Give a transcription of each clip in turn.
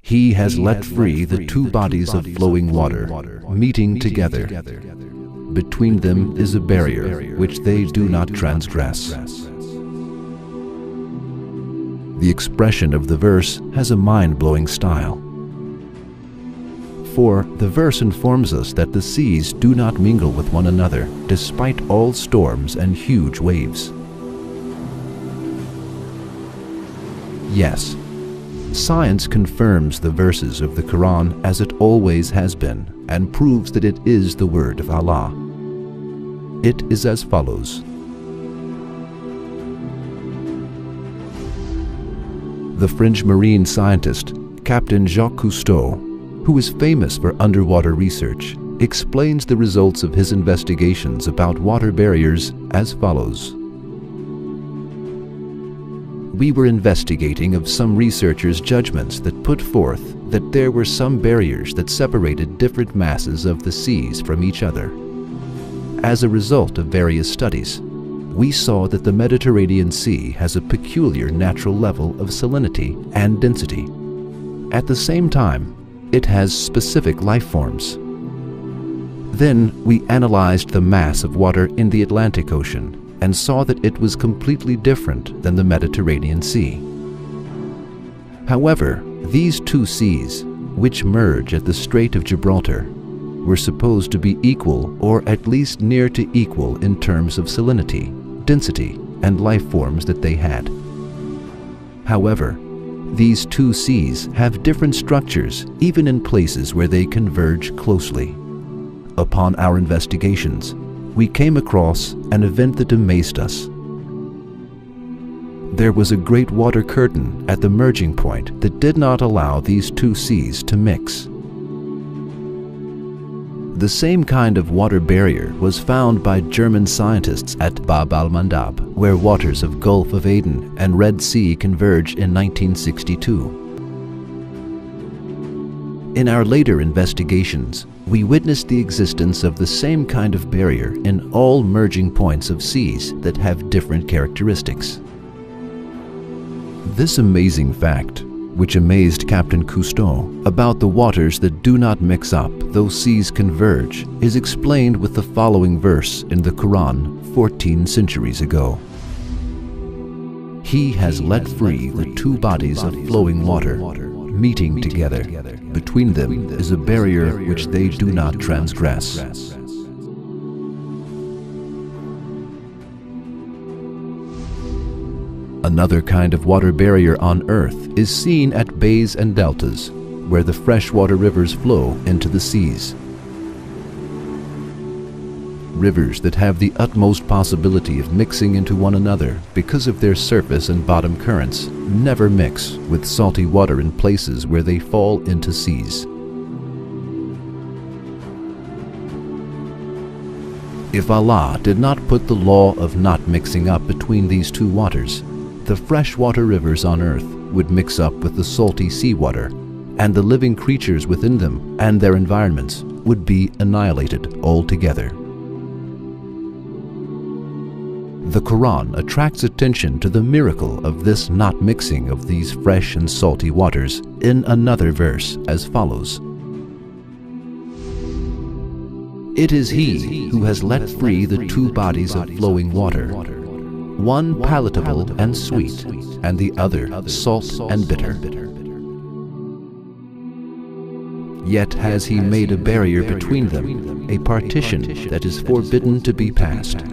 He has let free the two bodies of flowing water, meeting together. Between them is a barrier which they do not transgress. The expression of the verse has a mind-blowing style. For the verse informs us that the seas do not mingle with one another despite all storms and huge waves. Yes, science confirms the verses of the Quran as it always has been and proves that it is the word of Allah. It is as follows. The French marine scientist, Captain Jacques Cousteau, who is famous for underwater research, explains the results of his investigations about water barriers as follows. We were investigating of some researchers' judgments that put forth that there were some barriers that separated different masses of the seas from each other. As a result of various studies, we saw that the Mediterranean Sea has a peculiar natural level of salinity and density. At the same time, it has specific life forms. Then we analyzed the mass of water in the Atlantic Ocean and saw that it was completely different than the Mediterranean Sea. However, these two seas, which merge at the Strait of Gibraltar, were supposed to be equal or at least near to equal in terms of salinity, density, and life forms that they had. However, these two seas have different structures even in places where they converge closely. Upon our investigations, we came across an event that amazed us. There was a great water curtain at the merging point that did not allow these two seas to mix. The same kind of water barrier was found by German scientists at Bab al-Mandab, where waters of Gulf of Aden and Red Sea converge in 1962. In our later investigations, we witnessed the existence of the same kind of barrier in all merging points of seas that have different characteristics. This amazing fact, which amazed Captain Cousteau about the waters that do not mix up though seas converge, is explained with the following verse in the Quran 14 centuries ago. He has let free the two bodies of flowing water, meeting together. Between them is a barrier which they do not transgress. Another kind of water barrier on Earth is seen at bays and deltas, where the freshwater rivers flow into the seas. Rivers that have the utmost possibility of mixing into one another because of their surface and bottom currents never mix with salty water in places where they fall into seas. If Allah did not put the law of not mixing up between these two waters, the freshwater rivers on Earth would mix up with the salty seawater, and the living creatures within them and their environments would be annihilated altogether. The Quran attracts attention to the miracle of this not mixing of these fresh and salty waters in another verse as follows. It is He who has let free the two bodies of flowing water, one palatable and sweet, and the other salt and bitter. Yet has He made a barrier between them, a partition that is forbidden to be passed.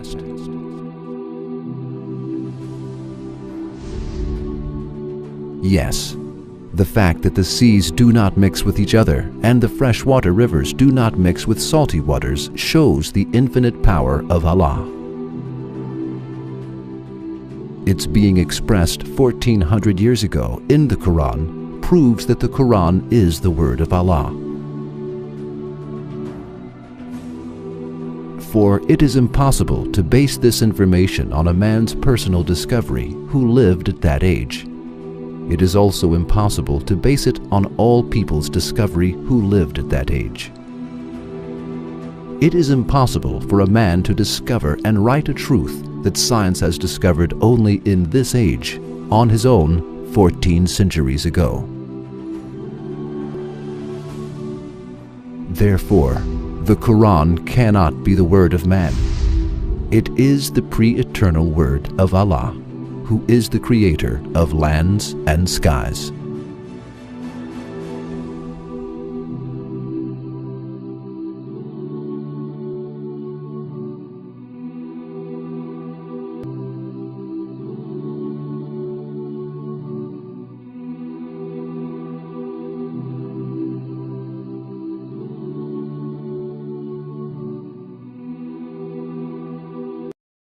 Yes, the fact that the seas do not mix with each other and the freshwater rivers do not mix with salty waters shows the infinite power of Allah. Its being expressed 1400 years ago in the Quran proves that the Quran is the word of Allah. For it is impossible to base this information on a man's personal discovery who lived at that age. It is also impossible to base it on all people's discovery who lived at that age. It is impossible for a man to discover and write a truth that science has discovered only in this age, on his own, 14 centuries ago. Therefore, the Quran cannot be the word of man. It is the pre-eternal word of Allah, who is the creator of lands and skies.